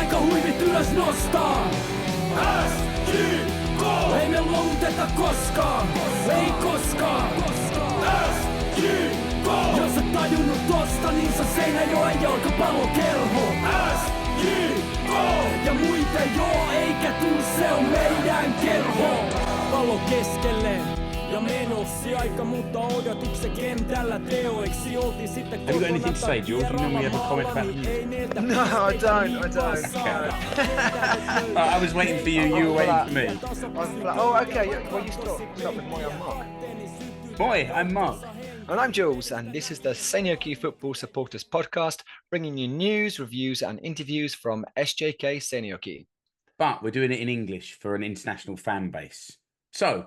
aika huivit ylös nostaa. SJK! Ei me luovuteta koskaan, ei koskaan. SJK! Jos et tajunnut tosta, niin se Seinäjoen jalkapallokerho. SJK! Ja muita joo, eikä tuu, se on meidän kerho. Pallo keskelleen ja menossi aika, mutta odotuksen kentällä teoiksi oltiin sitten kotona. Have you got anything to say, Jules? You normally have a comment about the No, I don't. I was waiting for you, you were waiting for me. Oh, okay. Well, you start with my Mark. Boy, I'm Mark. And I'm Jules, and this is the Seinäjoki Football Supporters Podcast, bringing you news, reviews, and interviews from SJK Seinäjoki. But we're doing it in English for an international fan base. So,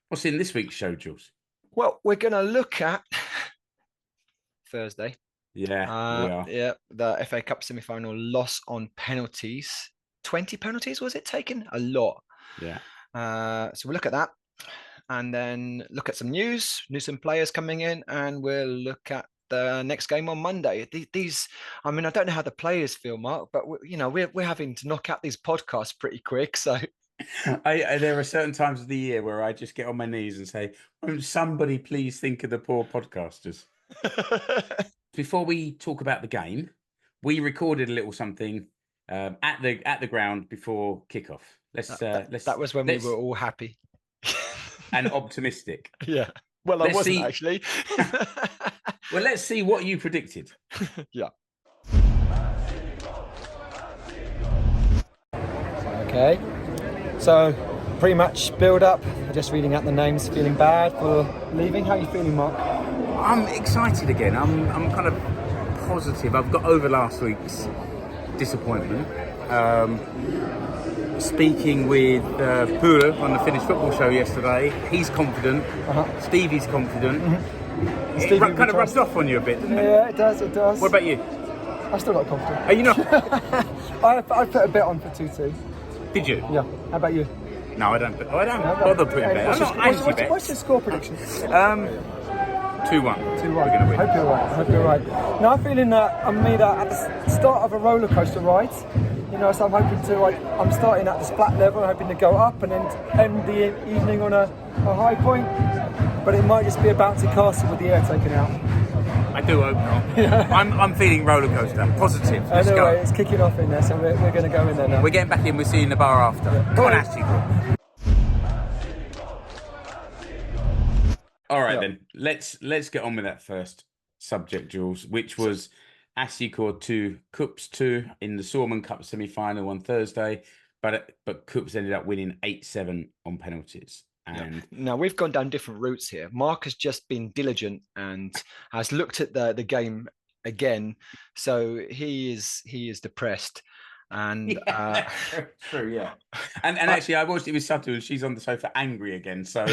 what's in this week's show, Jules? Well, we're going to look at Thursday. Yeah, we are. Yeah, the FA Cup semi-final loss on penalties. 20 penalties, was it taken? A lot. Yeah. So we'll look at that. And then look at some news, some players coming in, and we'll look at the next game on Monday. These, I mean, I don't know how the players feel, Mark, but we're having to knock out these podcasts pretty quick. So, there are certain times of the year where I just get on my knees and say, "Won't somebody please think of the poor podcasters?" Before we talk about the game, we recorded a little something at the ground before kickoff. That was when we were all happy. And optimistic. Yeah. Well, I wasn't actually. Well, let's see what you predicted. Yeah. Okay. So, pre-match build-up. Just reading out the names. Feeling bad for leaving. How are you feeling, Mark? I'm excited again. I'm kind of positive. I've got over last week's disappointment. Speaking with Pura on the Finnish football show yesterday, he's confident. Stevie's confident. Mm-hmm. It kind of rubs off on you a bit, doesn't it? Yeah, it does. It does. What about you? I'm still not confident. Are you not? I put a bet on for 2-2. Did you? Yeah. How about you? No, I don't. I don't bother putting bets. What's your score prediction? 2-1. 2-1. We're going to win. I hope you're right. Now I'm feeling that I'm at the start of a roller coaster ride. So I'm hoping I'm starting at the splat level, hoping to go up and then end the evening on a high point. But it might just be a bouncy castle with the air taken out. I do hope not. I'm feeling roller coaster. Positive. Let's go. It's kicking off in there, so we're going to go in there now. We're getting back in. We're seeing the bar after. Yeah. Come on, Ashley. All right, then. Let's get on with that first subject, Jules, which was SJK 2, KuPS 2 in the Suomen Cup semi-final on Thursday, but KuPS ended up winning 8-7 on penalties. And now we've gone down different routes here. Mark has just been diligent and has looked at the game again, so he is depressed. And true, yeah. And actually, I watched it with Satu, and she's on the sofa angry again. So,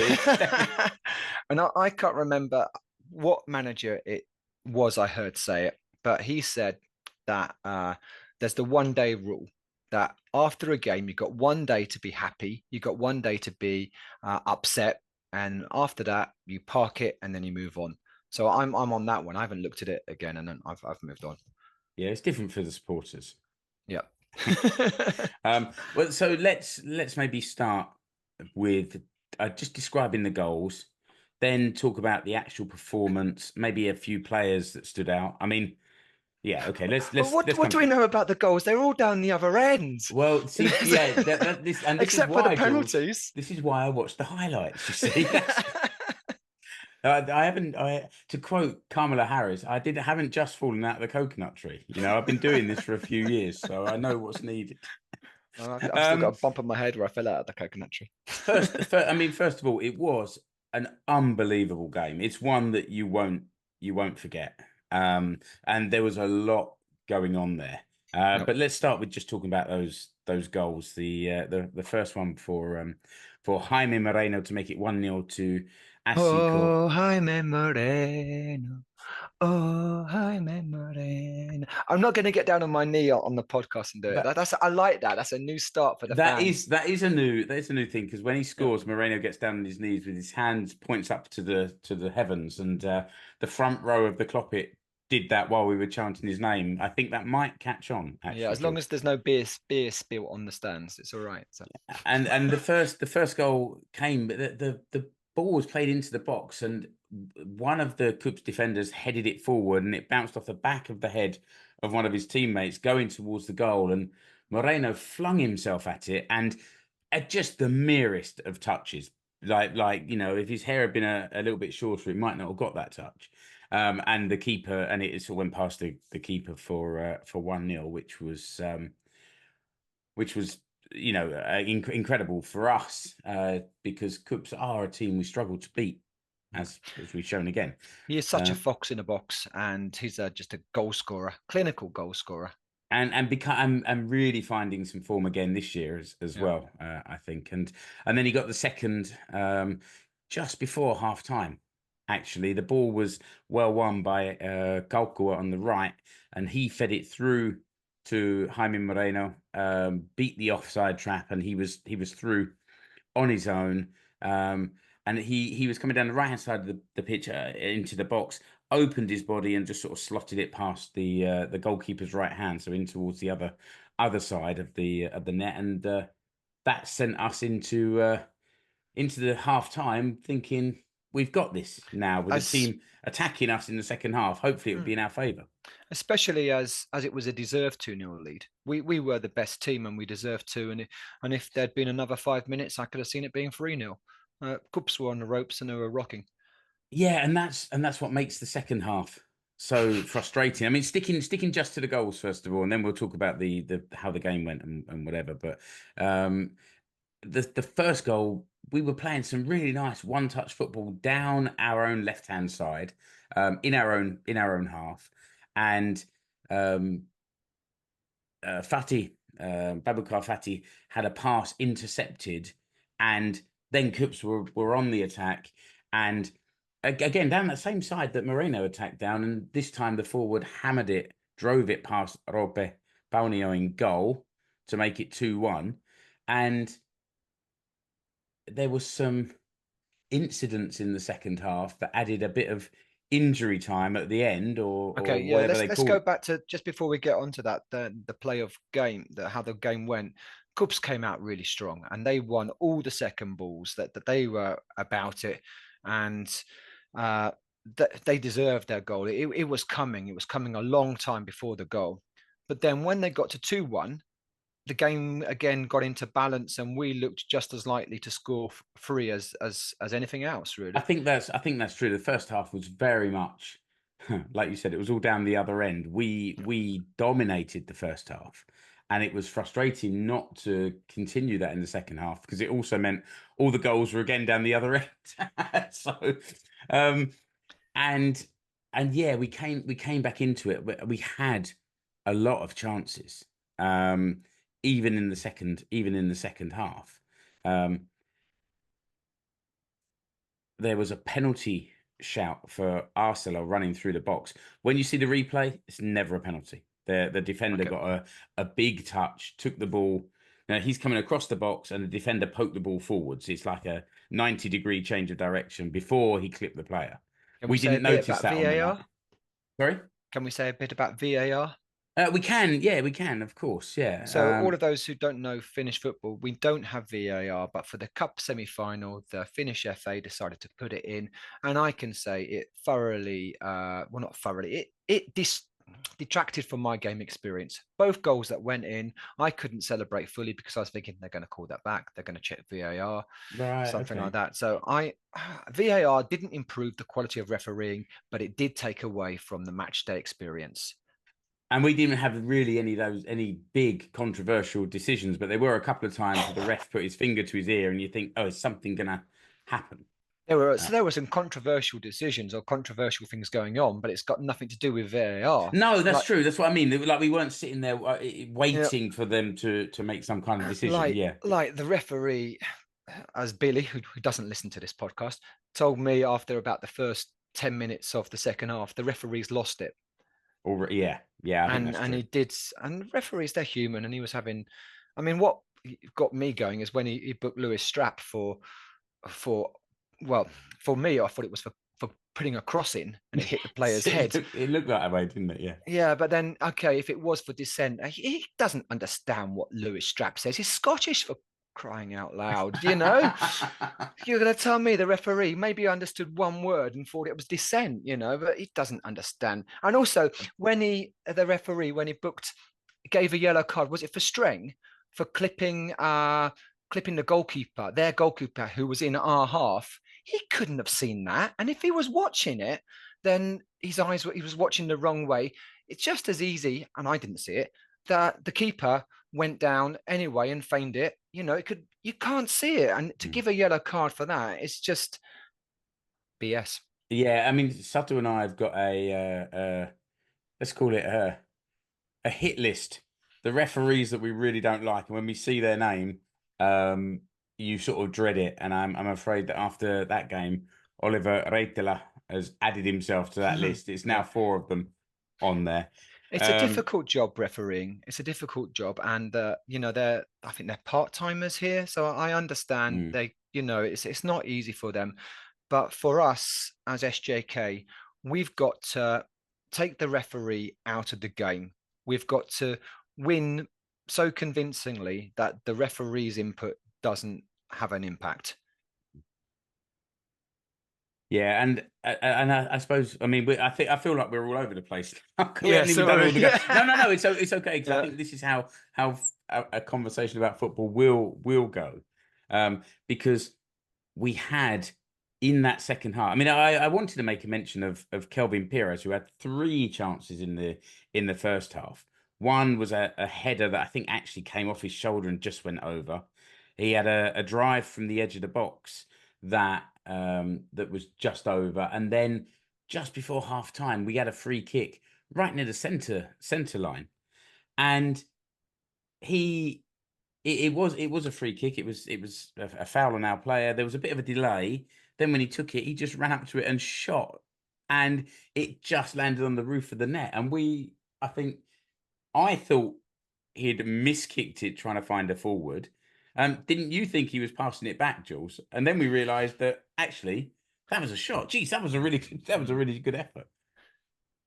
and I can't remember what manager it was I heard say it, but he said that there's the 1 day rule, that after a game, you've got 1 day to be happy, you've got 1 day to be upset, and after that, you park it and then you move on. So I'm on that one. I haven't looked at it again, and then I've moved on. Yeah, it's different for the supporters. Yeah. Well, so let's maybe start with just describing the goals, then talk about the actual performance, maybe a few players that stood out. I mean, yeah, okay. Let's. What do we know about the goals? They're all down the other end. Well, see, yeah, this except for the penalties. Jules, this is why I watched the highlights. You see, I haven't. To quote Kamala Harris, I haven't just fallen out of the coconut tree. I've been doing this for a few years, so I know what's needed. I've still got a bump on my head where I fell out of the coconut tree. First of all, it was an unbelievable game. It's one that you won't forget. And there was a lot going on there. But let's start with just talking about those goals. The first one for Jaime Moreno to make it 1-0 to SJK. Oh, Jaime Moreno. Oh, Jaime Moreno. I'm not going to get down on my knee on the podcast and do it. I like that. That's a new start for the fans. That is a new thing, because when he scores, Moreno gets down on his knees with his hands, points up to the heavens, and the front row of the Kloppit did that while we were chanting his name, I think that might catch on. Actually, yeah, as long as there's no beer spilt on the stands, it's all right. So. And the first goal came, but the ball was played into the box, and one of the KuPS defenders headed it forward, and it bounced off the back of the head of one of his teammates going towards the goal, and Moreno flung himself at it, and at just the merest of touches, like if his hair had been a little bit shorter, it might not have got that touch. And the keeper, and it sort of went past the keeper for 1-0, which was incredible for us, because KuPS are a team we struggle to beat, as we've shown again. He is such a fox in a box, and he's just a goal scorer, clinical goal scorer. And really finding some form again this year as well, I think. And then he got the second just before half time. Actually, the ball was well won by Kaukua on the right, and he fed it through to Jaime Moreno, beat the offside trap, and he was through on his own. And he was coming down the right hand side of the pitch into the box, opened his body and just sort of slotted it past the goalkeeper's right hand, so in towards the other side of the net, and that sent us into the half time thinking we've got this now with the team attacking us in the second half. Hopefully it would be in our favour. Especially as it was a deserved 2-0 lead. We were the best team and we deserved to. And if there'd been another 5 minutes, I could have seen it being 3-0. KuPS were on the ropes and they were rocking. Yeah, and that's what makes the second half so frustrating. I mean, sticking just to the goals first of all, and then we'll talk about the how the game went and whatever. But the first goal, we were playing some really nice one-touch football down our own left-hand side, in our own half, and Babukar Fati had a pass intercepted, and then KuPS were on the attack, and again down that same side that Moreno attacked down, and this time the forward hammered it, drove it past Rope Paunio in goal to make it 2-1, and there was some incidents in the second half that added a bit of injury time at the end, or whatever they call it. Let's go back to just before we get onto that, the play of game, how the game went. KuPS came out really strong, and they won all the second balls that they were about it, and they deserved their goal. It was coming. It was coming a long time before the goal, but then when they got to 2-1. The game again got into balance, and we looked just as likely to score free as anything else. Really, I think that's true. The first half was very much, like you said, it was all down the other end. We dominated the first half, and it was frustrating not to continue that in the second half, because it also meant all the goals were again down the other end. So, and yeah, we came back into it. We had a lot of chances. Even in the second half, there was a penalty shout for Arcelo running through the box. When you see the replay, it's never a penalty. The defender got a big touch, took the ball. Now he's coming across the box, and the defender poked the ball forwards. It's like a 90-degree change of direction before he clipped the player. We didn't notice that on the night. Sorry? Can we say a bit about VAR? We can, of course, yeah. So all of those who don't know Finnish football, we don't have VAR, but for the Cup semi-final, the Finnish FA decided to put it in, and I can say it thoroughly, not thoroughly, it detracted from my game experience. Both goals that went in, I couldn't celebrate fully because I was thinking they're going to call that back, they're going to check VAR, something like that. So VAR didn't improve the quality of refereeing, but it did take away from the match day experience. And we didn't have really any big controversial decisions, but there were a couple of times where the ref put his finger to his ear, and you think, oh, is something going to happen? There were some controversial decisions or controversial things going on, but it's got nothing to do with VAR. No, that's true. That's what I mean. Like, we weren't sitting there waiting for them to make some kind of decision. Like the referee, as Billy, who doesn't listen to this podcast, told me after about the first 10 minutes of the second half, the referees lost it. Yeah. And he did. And referees, they're human, and he was having. I mean, what got me going is when he booked Lewis Strapp for me. I thought it was for putting a cross in and it hit the player's head. It looked like that way, didn't it? Yeah. Yeah, but then, okay, if it was for dissent, he doesn't understand what Lewis Strapp says. He's Scottish, for crying out loud, you know? You're going to tell me the referee maybe understood one word and thought it was dissent, you know, but he doesn't understand. And also, when the referee, when he gave a yellow card, was it for Streng, for clipping the goalkeeper, their goalkeeper, who was in our half? He couldn't have seen that. And if he was watching it, then he was watching the wrong way. It's just as easy, and I didn't see it, that the keeper went down anyway and feigned it. You know, you can't see it. And to give a yellow card for that, it's just BS. Yeah, I mean, Satu and I have got let's call it a hit list. The referees that we really don't like, and when we see their name, you sort of dread it. And I'm afraid that after that game, Oliver Reitela has added himself to that list. It's now 4 of them on there. It's a difficult job, refereeing. It's a difficult job, and you know, I think they're part-timers here, so I understand it's not easy for them. But for us as SJK, we've got to take the referee out of the game. We've got to win so convincingly that the referee's input doesn't have an impact. Yeah, and I suppose, I mean, I feel like we're all over the place. Yeah, sorry. No, it's okay, because I think this is how a conversation about football will go, because we had in that second half. I mean, I wanted to make a mention of Kelvin Pires, who had 3 chances in the first half. One was a header that I think actually came off his shoulder and just went over. He had a drive from the edge of the box that was just over, and then just before half time we had a free kick right near the center line, and it was a free kick. It was a foul on our player. There was a bit of a delay. Then when he took it, he just ran up to it and shot, and it just landed on the roof of the net. And I thought he'd miskicked it trying to find a forward. Didn't you think he was passing it back, Jules? And then we realised that actually that was a shot. Geez, that was a really good effort.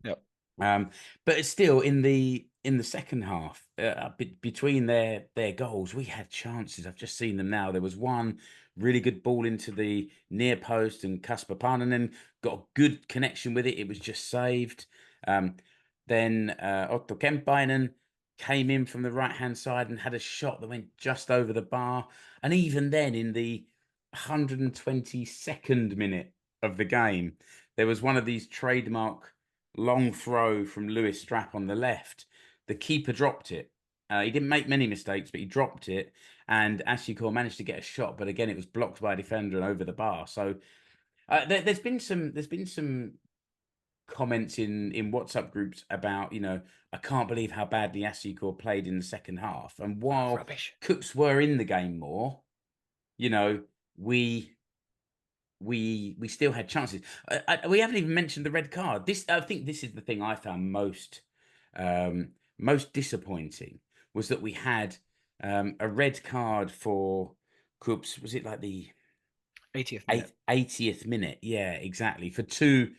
Yep. But it's still in the second half, between their goals, we had chances. I've just seen them now. There was one really good ball into the near post, and Kasper Parnanen got a good connection with it. It was just saved. Then Otto Kempäinen came in from the right-hand side and had a shot that went just over the bar. And even then, in the 122nd minute of the game, there was one of these trademark long throw from Lewis Strapp on the left. The keeper dropped it. He didn't make many mistakes, but he dropped it. And SJK managed to get a shot, but again, it was blocked by a defender and over the bar. So there's been some comments in WhatsApp groups about, I can't believe how badly SJK played in the second half. And while KuPS were in the game more, we still had chances. We haven't even mentioned the red card. I think this is the thing I found most disappointing, was that we had a red card for KuPS. Was it like the 80th minute? 80th minute. Yeah, exactly. For two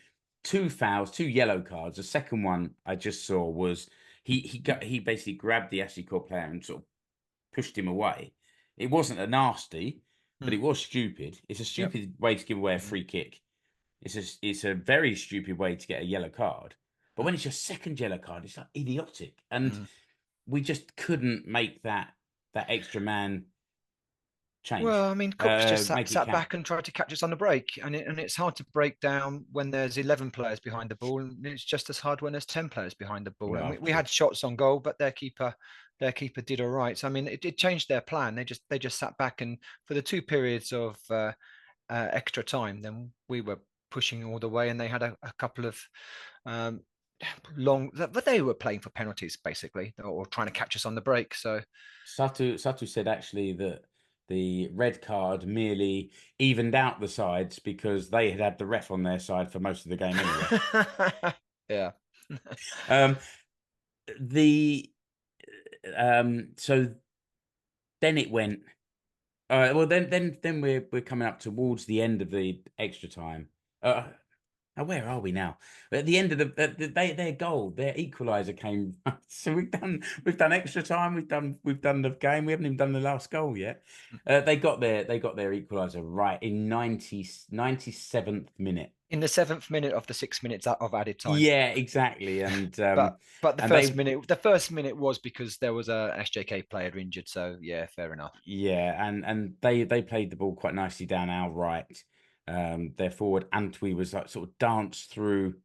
fouls, 2 yellow cards. The second one I just saw was he basically grabbed the SJK player and sort of pushed him away. It wasn't a nasty, but it was stupid. It's a stupid way to give away a free kick. It's a very stupid way to get a yellow card. But when it's your second yellow card, it's like idiotic. And we just couldn't make that extra man change. Well, I mean, KuPS just sat back and tried to catch us on the break, and it's hard to break down when there's 11 players behind the ball, and it's just as hard when there's 10 players behind the ball. And we had shots on goal, but their keeper did all right. So I mean, it changed their plan. They just sat back, and for the 2 periods of extra time, then we were pushing all the way, and they had a couple of long, but they were playing for penalties basically, or trying to catch us on the break. So Satu said actually that the red card merely evened out the sides because they had the ref on their side for most of the game anyway. Yeah. So then it went. Well, then we're coming up towards the end of the extra time. Oh, where are we now? At the end of their goal, their equaliser came. So we've done extra time. We've done the game. We haven't even done the last goal yet. They got their equaliser right in 97th minute. In the 7th minute of the 6 minutes of added time. Yeah, exactly. And but the first minute was because there was a SJK player injured. So yeah, fair enough. Yeah, and they played the ball quite nicely down our right. Their forward Antwi was like sort of danced through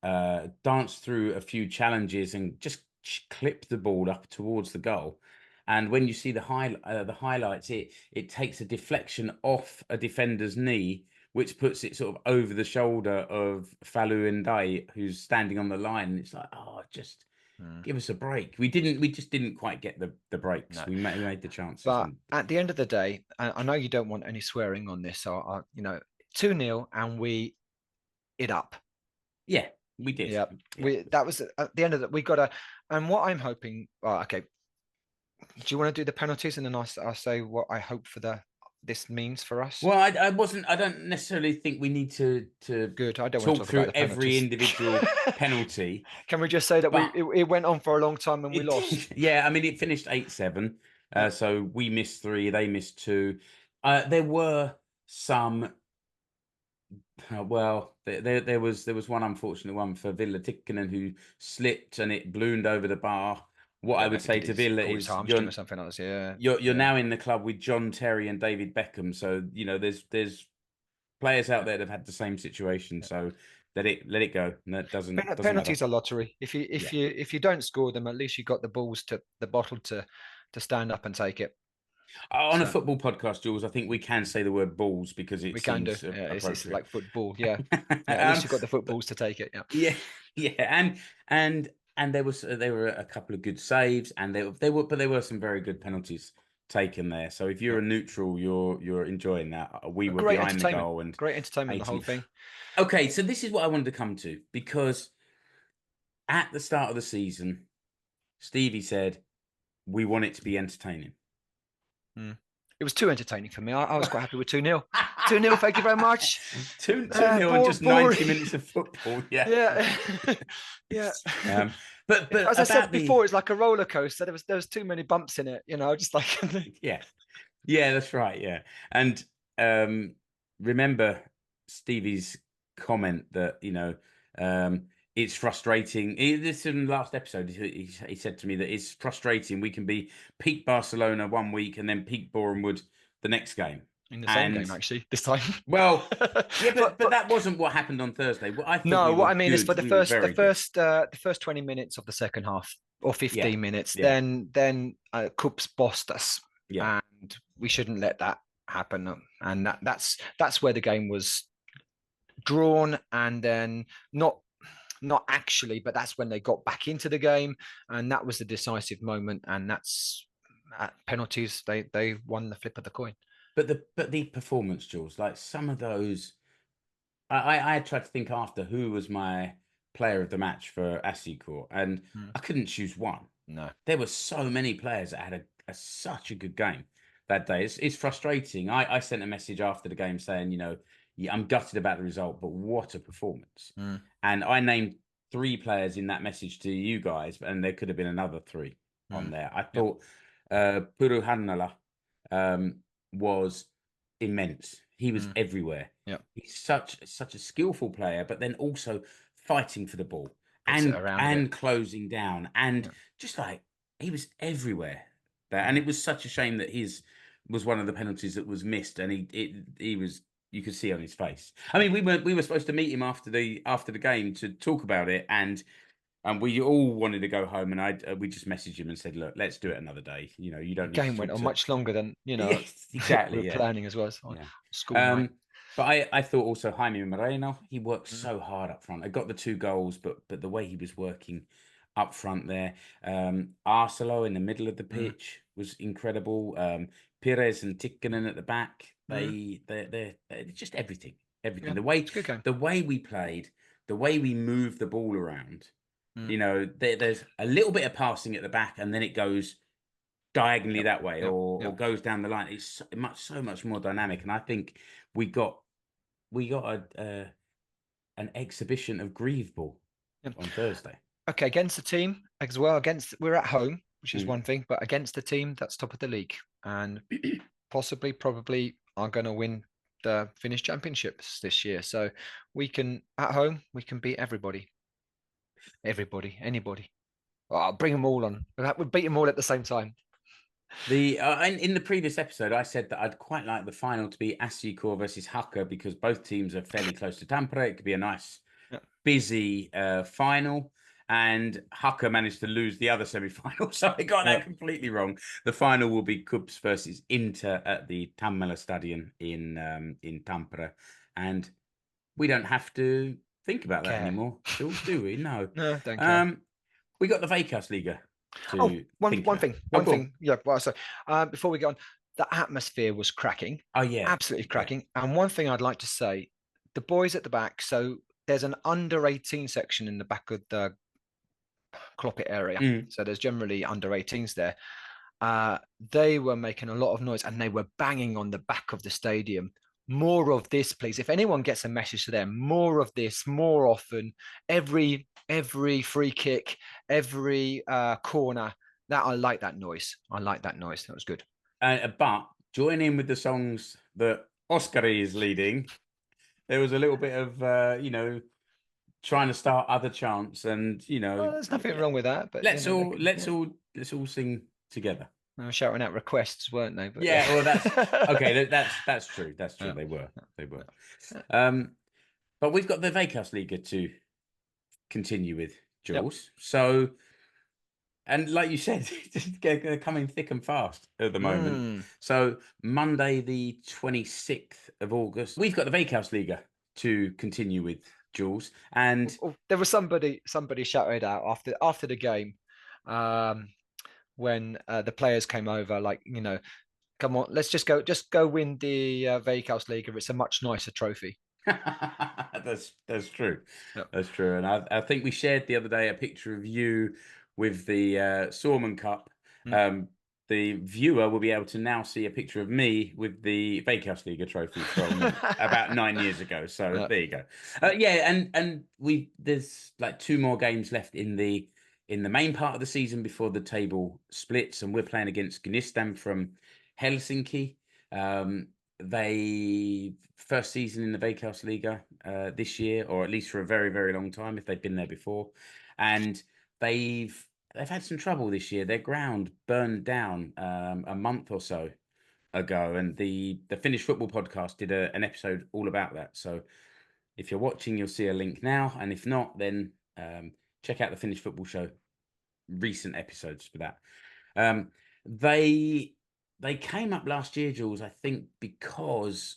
a few challenges and just clipped the ball up towards the goal. And when you see the highlights, it takes a deflection off a defender's knee, which puts it sort of over the shoulder of Falu Ndai, who's standing on the line. And it's like, oh, just give us a break. We just didn't quite get the breaks. No. We made the chances. But at the end of the day, I know you don't want any swearing on this, so 2-0 and we it up. Yeah, we did. Yeah, that was at the end of that. We got and what I'm hoping. Okay, do you want to do the penalties and then I'll say what I hope for this means for us? Well, I don't necessarily think we need to Good. I don't talk through every individual penalty. Can we just say that it went on for a long time and we lost? Yeah, I mean it finished 8-7. So we missed 3, they missed 2. There were some. Well, there was one unfortunate one for Villa Tikkanen who slipped and it ballooned over the bar. What I would say to Villa is or something else. Yeah, you're now in the club with John Terry and David Beckham, so there's players out there that have had the same situation. So let it go. That doesn't penalties are lottery. If you don't score them, at least you got the bottle to stand up and take it. On a football podcast, Jules, I think we can say the word balls because we can do. Yeah, it's like football. Yeah, at least you've got the footballs to take it. Yeah, and there were a couple of good saves, and there were some very good penalties taken there. So if you're a neutral, you're enjoying that. We were behind the goal and great entertainment. The whole thing. Okay, so this is what I wanted to come to, because at the start of the season, Stevie said we want it to be entertaining. It was too entertaining for me. I was quite happy with 2-0. 2-0, thank you very much. 2-0 and just 90 minutes of football. Yeah. But as I said before, it's like a roller coaster. There was too many bumps in it, just like yeah, that's right. Yeah. And remember Stevie's comment that it's frustrating. This in the last episode, he said to me that it's frustrating. We can be peak Barcelona one week and then peak Bournemouth the next game. In the same game, actually, this time. Well, yeah, but that wasn't what happened on Thursday. What I mean is for the first 20 minutes of the second half or 15 minutes, then KuPS bossed us, and we shouldn't let that happen. And that's where the game was drawn, and then not actually, but that's when they got back into the game, and that was the decisive moment. And that's at penalties. They won the flip of the coin. But the performance, Jules, like some of those, I tried to think after who was my player of the match for SJK, and I couldn't choose one. No, there were so many players that had such a good game that day. It's frustrating. I sent a message after the game saying, I'm gutted about the result, but what a performance. And I named 3 players in that message to you guys, and there could have been another 3 on there. I thought Puru Hannala was immense. He was everywhere. Yeah. He's such a skillful player, but then also fighting for the ball and closing down, and just like he was everywhere there. And it was such a shame that his was one of the penalties that was missed, and he was, you could see on his face. I mean, we were supposed to meet him after the game to talk about it, and we all wanted to go home, and we just messaged him and said, "Look, let's do it another day. You don't." The game went on much longer than Yes, exactly. we were planning as well. So school night. But I thought also Jaime Moreno, he worked so hard up front. I got the 2 goals, but the way he was working up front there, Arcelo in the middle of the pitch was incredible. Pires and Tikkanen at the back, they're just everything. Yeah, the way we played, the way we moved the ball around. There's a little bit of passing at the back, and then it goes diagonally that way, or goes down the line. It's so much more dynamic, and I think we got a an exhibition of Grieve Ball on Thursday. Okay, against the team as well. We're at home, which is one thing, but against the team that's top of the league and probably are going to win the Finnish championships this year. So we can at home we can beat anybody. Oh, I'll bring them all on. We'll beat them all at the same time. In the previous episode, I said that I'd quite like the final to be SJK versus Haka because both teams are fairly close to Tampere. It could be a nice, busy final. And Haka managed to lose the other semi-final, so I got that completely wrong. The final will be KuPS versus Inter at the OmaSp Stadion in Tampere, and we don't have to think about that anymore, Jules, do we? No, no, don't care. We got the Veikkausliiga. One thing. Yeah, well, so before we go on, the atmosphere was cracking. Oh yeah, absolutely cracking. Yeah. And one thing I'd like to say, the boys at the back. So there's an under 18 section in the back of the Kloppit area. So there's generally under 18s there. They were making a lot of noise and they were banging on the back of the stadium. More of this, please. If anyone gets a message to them, more of this, more often. Every free kick, every corner. That I like that noise. That was good. But join in with the songs that Oskari is leading. There was a little bit of trying to start other chants, and there's nothing wrong with that. But let's all sing together. They were shouting out requests, weren't they? But, well, that's okay. That's true. That's true. Yeah. They were. But we've got the Veikkausliiga to continue with, Jules. Yep. So, and like you said, they're coming thick and fast at the moment. So Monday, the 26th of August, we've got the Veikkausliiga to continue with, Jules. And there was somebody shouted out after the game when the players came over, like, come on, let's just go win the Veikkausliiga. It's a much nicer trophy. That's true. Yep. That's true. And I think we shared the other day a picture of you with the Suomen Cup. The viewer will be able to now see a picture of me with the Veikkausliiga trophy from about 9 years ago. So there you go. And there's like 2 more games left in the main part of the season before the table splits, and we're playing against Gnistan from Helsinki. They first season in the Veikkausliiga this year, or at least for a very, very long time if they've been there before. And they've had some trouble this year. Their ground burned down a month or so ago, and the Finnish Football Podcast did an episode all about that. So if you're watching, you'll see a link now, and if not, then check out the Finnish Football Show recent episodes for that. They came up last year, Jules, I think because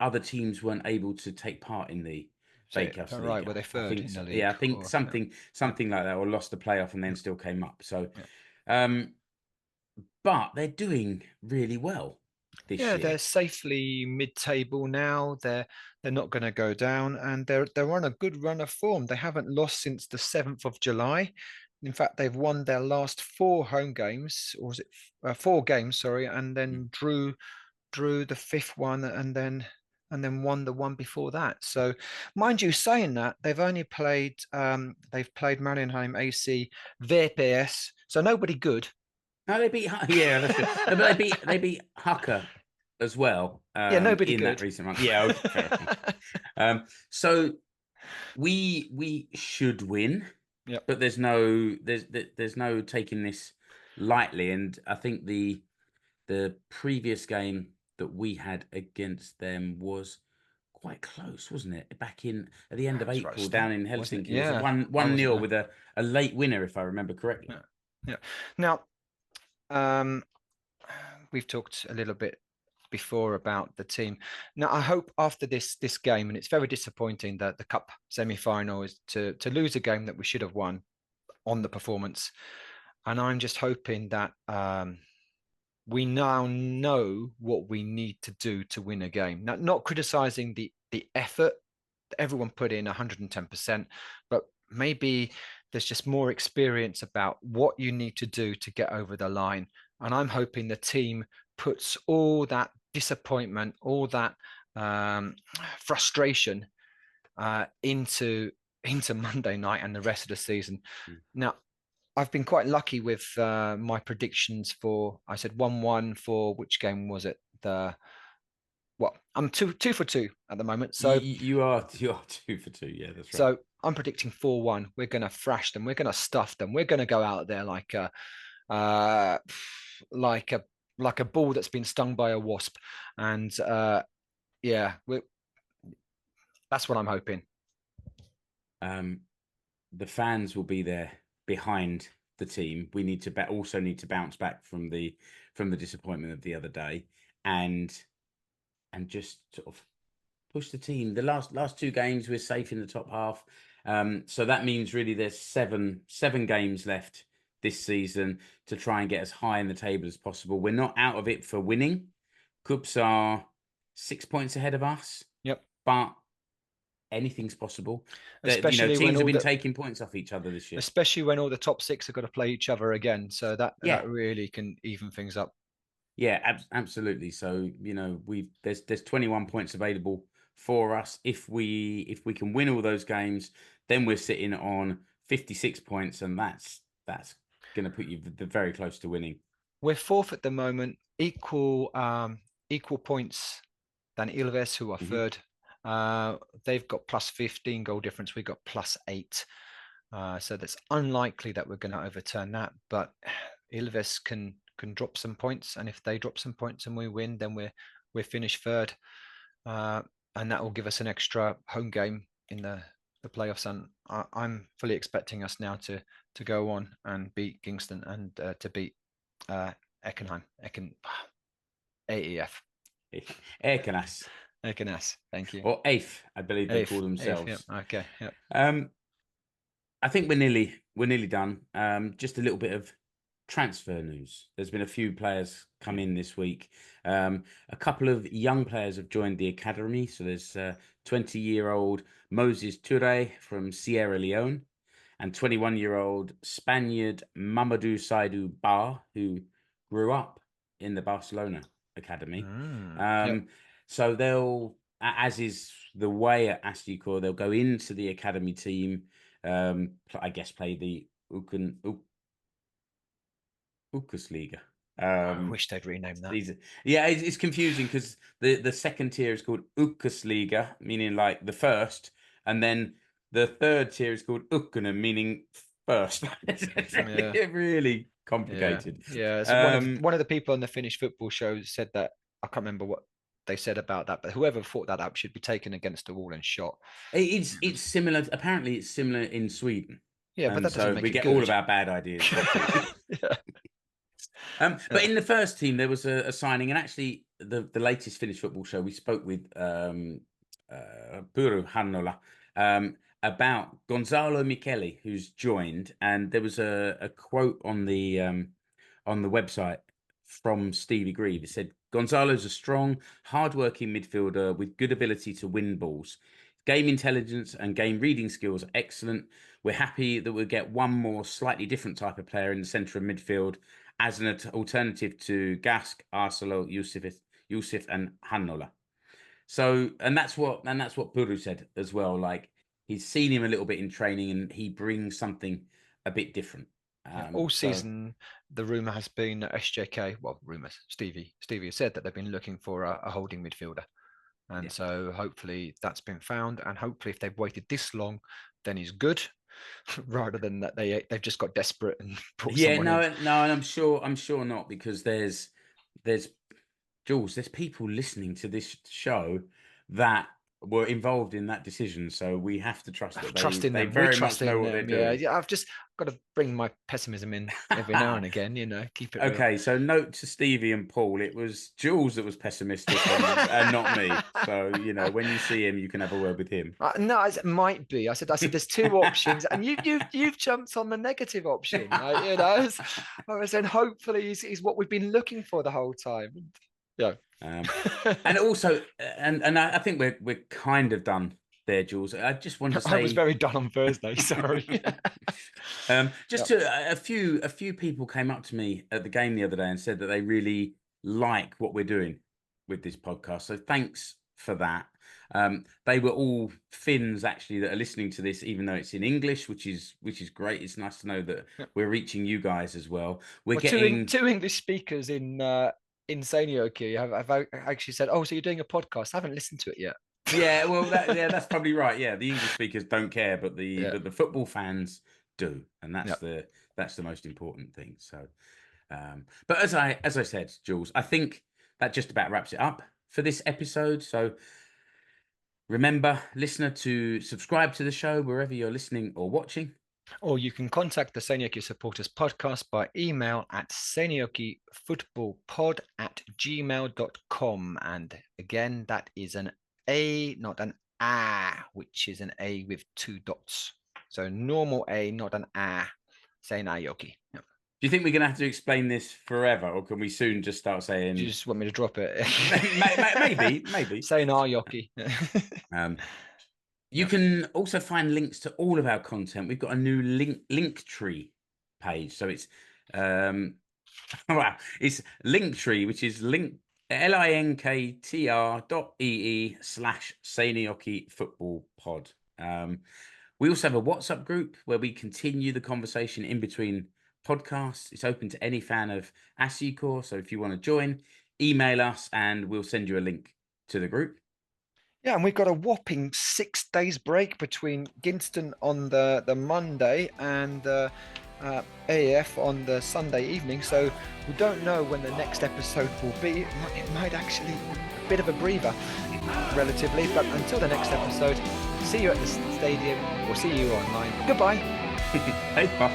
other teams weren't able to take part in the Veikkausliiga. Right, were they third in the league? Yeah, I think something like that, or lost the playoff and then still came up. So, but they're doing really well this year. Yeah, they're safely mid-table now. They're not going to go down, and they're on a good run of form. They haven't lost since the 7th of July. In fact, they've won their last 4 home games, or was it 4 games? Sorry, and then drew the 5th one, and then won the one before that. So, mind you, saying that, they've only played Marienheim AC, VPS, so nobody good. No, they beat that's good. No, but they beat Haka as well. Nobody in good. That recent month. Yeah, okay. So we should win. Yep. But there's no taking this lightly, and I think the previous game that we had against them was quite close, wasn't it? Back at the end of April, down in Helsinki. Yeah, it was 1-0 with a late winner, if I remember correctly. Yeah. Now, we've talked a little bit before about the team. Now, I hope after this game, and it's very disappointing that the Cup semi-final is to lose a game that we should have won on the performance. And I'm just hoping that we now know what we need to do to win a game. Now, not criticizing the effort. Everyone put in 110%, but maybe there's just more experience about what you need to do to get over the line. And I'm hoping the team puts all that disappointment, all that frustration into Monday night and the rest of the season. Now, I've been quite lucky with my predictions for. I said 1-1 for which game was it? I'm two for two at the moment. So you are 2 for 2. Yeah, that's right. So I'm predicting 4-1. We're going to thrash them. We're going to stuff them. We're going to go out there like a ball that's been stung by a wasp. And that's what I'm hoping. The fans will be there behind the team. We need to also need to bounce back from the disappointment of the other day, and just sort of push the team. The last 2 games we're safe in the top half. So that means really there's seven games left this season to try and get as high in the table as possible. We're not out of it for winning. KuPS are 6 points ahead of us. Yep. But anything's possible. Especially teams have been taking points off each other this year. Especially when all the top 6 are going to play each other again. So that really can even things up. Yeah, absolutely. So, there's 21 points available for us. If we can win all those games, then we're sitting on 56 points, and that's going to put you very close to winning. We're 4th at the moment, equal points than Ilves, who are 3rd. They've got plus 15 goal difference. We've got plus 8. So that's unlikely that we're going to overturn that. But Ilves can drop some points, and if they drop some points and we win, then we're finished 3rd, and that will give us an extra home game in the playoffs. And I'm fully expecting us now to go on and beat Gnistan and to beat Eckenheim. AEF. Ekenas, thank you. Or AIF, I believe they call themselves. AIF, yeah. Okay, yeah. I think we're nearly done. Just a little bit of transfer news. There's been a few players come in this week. A couple of young players have joined the academy. So there's 20-year-old Moses Toure from Sierra Leone and 21-year-old Spaniard Mamadou Saidou Ba, who grew up in the Barcelona academy. So they'll, as is the way at SJK, they'll go into the academy team, I guess play the Ukasliga. I wish they'd rename that. It's confusing because the second tier is called Ukasliga, meaning like the first, and then the third tier is called Ukkonen, meaning first. It's really complicated. Yeah. So one of the people on the Finnish football show said that, I can't remember what they said about that, but whoever thought that up should be taken against the wall and shot. It's similar. Apparently, it's similar in Sweden. Yeah, but that doesn't make it good. We get all of our bad ideas. But in the first team, there was a signing, and actually, the latest Finnish football show, we spoke with Puru Hannola about Gonzalo Michele, who's joined, and there was a quote on the website from Stevie Grieve. It said, "Gonzalo's a strong, hard-working midfielder with good ability to win balls. Game intelligence and game reading skills are excellent. We're happy that we'll get one more slightly different type of player in the centre of midfield as an alternative to Gask, Arcelo, Yusuf and Hannola." So, and that's what Puru said as well. Like, he's seen him a little bit in training, and he brings something a bit different. All season, the rumour has been that SJK, Stevie has said that they've been looking for a holding midfielder. And so hopefully that's been found. And hopefully if they've waited this long, then he's good, rather than that they've just got desperate and brought someone in. And I'm sure not, because there's Jules, there's people listening to this show that were involved in that decision, so we have to trust that they very much know what they're doing. Yeah, I've just got to bring my pessimism in every now and again, keep it okay real. So note to Stevie and Paul, it was Jules that was pessimistic and not me, so when you see him, you can have a word with him. No, it might be. I said there's 2 options, and you've jumped on the negative option. I was saying hopefully he's what we've been looking for the whole time. Yeah. And also, and I think we're kind of done there, Jules. I just want to say I was very done on Thursday. Sorry. A few people came up to me at the game the other day and said that they really like what we're doing with this podcast. So thanks for that. They were all Finns actually that are listening to this, even though it's in English, which is great. It's nice to know that we're reaching you guys as well. We're getting two English speakers in Seinäjoki have actually said, "Oh, so you're doing a podcast? I haven't listened to it yet." Yeah, well, that's probably right. Yeah, the English speakers don't care, but the football fans do, and that's the most important thing. So, but as I said, Jules, I think that just about wraps it up for this episode. So remember, listener, to subscribe to the show wherever you're listening or watching. Or you can contact the Seinäjoki Supporters Podcast by email at seinäjokifootballpod@gmail.com. And again, that is an A, not an A, which is an A with 2 dots. So normal A, not an A. Seinäjoki. Yep. Do you think we're going to have to explain this forever, or can we soon just start saying... Do you just want me to drop it? maybe. Seinäjoki. You can also find links to all of our content. We've got a new Linktree page. So it's it's Linktree, which is linktr.ee/Seinäjoki Football Pod. We also have a WhatsApp group where we continue the conversation in between podcasts. It's open to any fan of SJK. So if you want to join, email us and we'll send you a link to the group. Yeah, and we've got a whopping 6 days break between Gnistan on the Monday and AF on the Sunday evening. So we don't know when the next episode will be. It might actually a bit of a breather, relatively. But until the next episode, see you at the stadium or see you online. Goodbye. Hey, boss.